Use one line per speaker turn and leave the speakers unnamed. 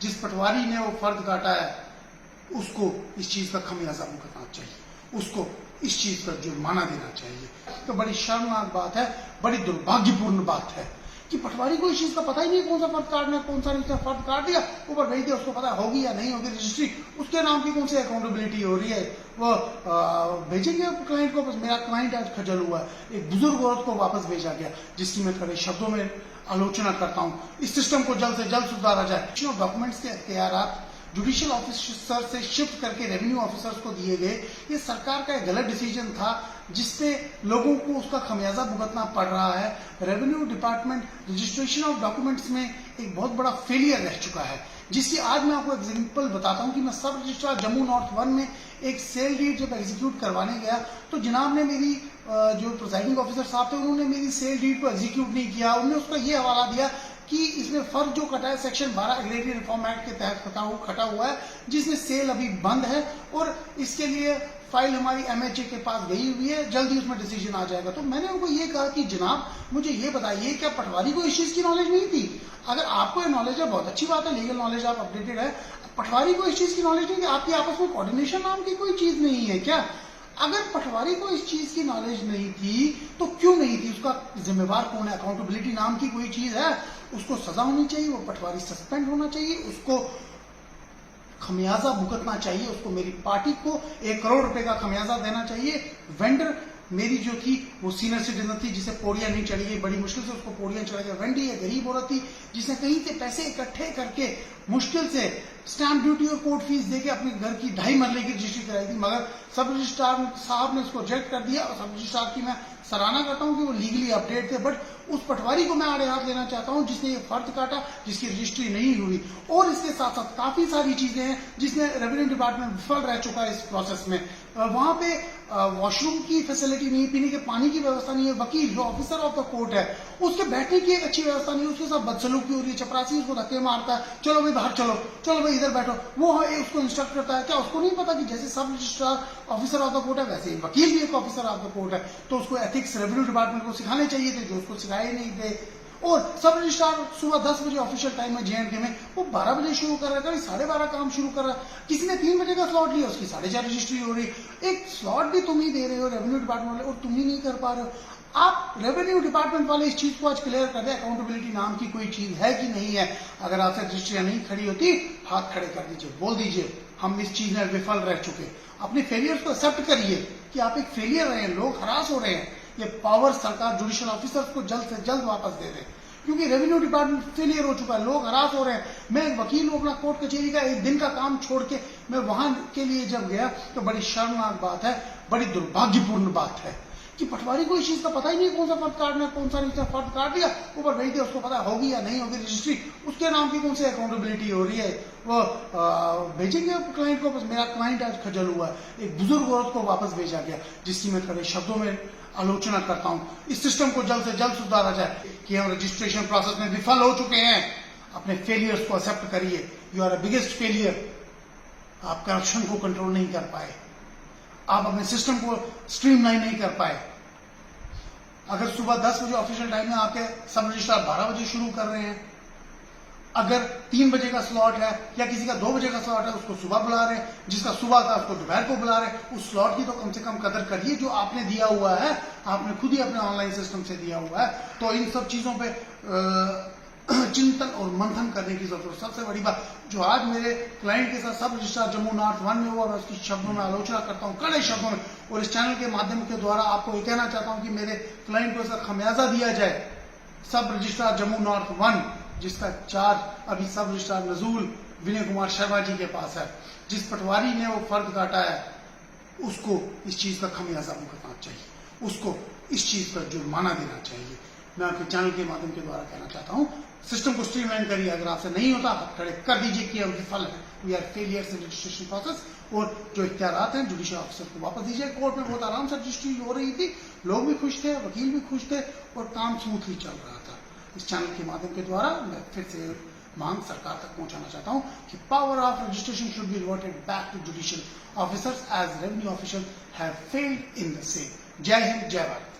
जिस पटवारी ने वो फर्द काटा है उसको इस चीज का खमियाजा भुगतना चाहिए, उसको इस चीज पर जुर्माना देना चाहिए। तो बड़ी शर्मनाक बात है, बड़ी दुर्भाग्यपूर्ण बात है कि पटवारी को इस चीज का पता ही नहीं कौन सा फर्द काटना है, कौन सा नहीं। फर्द काट दिया, ऊपर भेज दिया, उसको पता होगी या नहीं होगी रजिस्ट्री, उसके नाम की कौन सी अकाउंटेबिलिटी हो रही है, वो भेजेंगे क्लाइंट को। मेरा क्लाइंट आज खजल हुआ है, एक बुजुर्ग औरत को वापस भेजा गया जिसकी मैं कड़े शब्दों में आलोचना करता हूँ। इस सिस्टम को जल्द से जल्द सुधारा जाए। डॉक्यूमेंट्स के अख्तियारात जुडिशियल ऑफिसर से शिफ्ट करके रेवेन्यू ऑफिसर्स को दिए गए, ये सरकार का एक गलत डिसीजन था जिससे लोगों को उसका खमियाजा भुगतना पड़ रहा है। Revenue department registration of documents में एक बहुत बड़ा फेलियर रह चुका है, जिसकी आज मैं आपको एग्जांपल बताता हूं कि मैं सब रजिस्ट्रार जम्मू नॉर्थ 1 में एक सेल डीड जब एग्जीक्यूट करवाने गया तो जनाब ने मेरी जो प्रिजाइडिंग ऑफिसर साहब थे उन्होंने मेरी सेल डीड को एग्जीक्यूट नहीं किया। उन्होंने उसका ये हवाला दिया कि इसमें फर्क जो कटा है सेक्शन 12 एग्रेरियन रिफॉर्म एक्ट के तहत कटा हुआ है, जिसमें सेल अभी बंद है और इसके लिए फाइल हमारी MHA के पास गई हुई है, जल्दी उसमें डिसीजन आ जाएगा। तो मैंने उनको ये कहा कि जनाब मुझे ये बताइए क्या पटवारी को इस चीज की नॉलेज नहीं थी? अगर आपको नॉलेज है बहुत अच्छी बात है, लीगल नॉलेज आप अपडेटेड है। पटवारी को इस चीज की नॉलेज नहीं कि आपकी आपस में कोऑर्डिनेशन नाम की कोई चीज नहीं है क्या? अगर पटवारी को इस चीज की नॉलेज नहीं थी तो क्यों नहीं थी? उसका जिम्मेवार कौन है? अकाउंटेबिलिटी नाम की कोई चीज है, उसको सजा होनी चाहिए, वो पटवारी सस्पेंड होना चाहिए, उसको खमियाजा भुगतना चाहिए, उसको मेरी पार्टी को 1 करोड़ रुपए का खमियाजा देना चाहिए। वेंडर मेरी जो थी वो सीनियर सिटीजन थी जिसे पौड़ियां नहीं चढ़ी गई, बड़ी मुश्किल से उसको पौड़ियां चढ़ा गया। वेंडी एक गरीब औरत थी जिसने कहीं से पैसे इकट्ठे करके मुश्किल से स्टैंप ड्यूटी और कोर्ट फीस देके अपने घर की 2.5 मरले की रजिस्ट्री कराई थी, मगर सब रजिस्ट्रार साहब ने उसको रिजेक्ट कर दिया। और सब रजिस्ट्रार की मैं सराहना करता हूं कि वो लीगली अपडेट थे, बट उस पटवारी को मैं आड़े हाथ लेना चाहता हूं जिसने ये फर्ज काटा, जिसकी रजिस्ट्री नहीं हुई। और इसके साथ साथ काफी सारी चीजें हैं जिसमें रेवेन्यू डिपार्टमेंट विफल रह चुका है इस प्रोसेस में। वहां पे वॉशरूम की फैसिलिटी नहीं, पीने के पानी की व्यवस्था नहीं है, वकील जो ऑफिसर ऑफ द कोर्ट है उसके बैठने की एक अच्छी व्यवस्था नहीं है, उसके साथ बदसलूकी हो रही है, चपरासी उसको धक्के मारता है, चलो भाई बाहर चलो, चलो भाई इधर बैठो, वो उसको इंस्ट्रक्ट करता है। क्या उसको नहीं पता कि जैसे सब registrar officer of the court है वैसे ही वकील भी एक ऑफिसर ऑफ द कोर्ट है, तो उसको एथिक्स रेवेन्यू डिपार्टमेंट को सिखाने चाहिए थे जो उसको सिखाए नहीं थे। और सब रजिस्ट्रार सुबह 10 बजे ऑफिशियल टाइम में JNK में वो 12 बजे शुरू कर रहा है, कभी 12:30 काम शुरू कर रहा है। किसी ने 3 बजे का स्लॉट लिया, उसकी 4:30 रजिस्ट्री हो रही। एक स्लॉट भी तुम ही दे रहे हो रेवेन्यू डिपार्टमेंट वाले और तुम ही नहीं कर पा रहे हो। आप रेवेन्यू डिपार्टमेंट वाले इस चीज को आज क्लियर कर दे, अकाउंटेबिलिटी नाम की कोई चीज है कि नहीं है। अगर आपसे रजिस्ट्रियां नहीं खड़ी होती हाथ खड़े कर दीजिए, बोल दीजिए हम इस चीज में विफल रह चुके। अपने फेलियर को एक्सेप्ट करिए कि आप एक फेलियर रहे हैं, लोग हरास हो रहे हैं। ये पावर सरकार जुडिशियल ऑफिसर्स को जल्द से जल्द वापस दे दे, क्योंकि रेवेन्यू डिपार्टमेंट फेलियर हो चुका है, लोग हरास हो रहे हैं। मैं एक वकील हूं, अपना कोर्ट कचहरी का एक दिन का काम छोड़ के मैं वहां के लिए जब गया तो बड़ी शर्मनाक बात है, बड़ी दुर्भाग्यपूर्ण बात है कि पटवारी को इस चीज का पता ही नहीं कौन सा फर्द काटना है, कौन सा नहीं। फर्द काट दिया, ऊपर भेज दिया, उसको पता होगी या नहीं होगी रजिस्ट्री, उसके नाम की कौन सी अकाउंटेबिलिटी हो रही है, वो भेजेंगे क्लाइंट को। मेरा क्लाइंट आज खजल हुआ है, एक बुजुर्ग औरत को वापस भेजा गया जिसकी मैं कड़े शब्दों में आलोचना करता हूं। इस सिस्टम को जल्द से जल्द सुधारा जाए कि हम रजिस्ट्रेशन प्रोसेस में विफल हो चुके हैं। अपने फेलियर्स को एक्सेप्ट करिए, you are a biggest failure. आप करप्शन को कंट्रोल नहीं कर पाए, आप अपने सिस्टम को स्ट्रीमलाइन नहीं कर पाए। अगर सुबह 10 बजे ऑफिशियल टाइम में आपके सब रजिस्ट्रार 12 बजे शुरू कर रहे हैं, अगर 3 बजे का स्लॉट है या किसी का 2 बजे का स्लॉट है उसको सुबह बुला रहे हैं, जिसका सुबह था उसको दोपहर को बुला रहे हैं। उस स्लॉट की तो कम से कम कदर करिए जो आपने दिया हुआ है, आपने खुद ही अपने ऑनलाइन सिस्टम से दिया हुआ है। तो इन सब चीजों पे चिंतन और मंथन करने की जरूरत है। सबसे बड़ी बात जो आज मेरे क्लाइंट के साथ सब रजिस्ट्रार जम्मू नॉर्थ 1 में हुआ, मैं उसकी शब्दों में आलोचना करता हूँ, कड़े शब्दों में। और इस चैनल के माध्यम के द्वारा आपको ये कहना चाहता हूँ कि मेरे क्लाइंट को इसका खमियाजा दिया जाए। सब रजिस्ट्रार जम्मू नॉर्थ 1 जिसका चार्ज अभी सब रजिस्ट्रार नजूल विनय कुमार शर्मा जी के पास है, जिस पटवारी ने वो फर्द काटा है उसको इस चीज का खमियाजा भुगतना चाहिए, उसको इस चीज पर जुर्माना देना चाहिए। मैं आपके चैनल के माध्यम के द्वारा कहना चाहता हूं सिस्टम को स्ट्रीमलाइन करिए। अगर आपसे नहीं होता हाथ खड़े कर दीजिए कि हम विफल है, we are failures in registration process. और जो इख्तियारात हैं जुडिशियल ऑफिसर को वापस दीजिए। कोर्ट में बहुत आराम से रजिस्ट्री हो रही थी, लोग भी खुश थे, वकील भी खुश थे और काम स्मूथली चल रहा था। इस चैनल के माध्यम के द्वारा मैं फिर से मांग सरकार तक पहुंचाना चाहता हूं कि power of registration should be reverted back to judicial officers as revenue official have failed in the same. जय हिंद, जय भारत।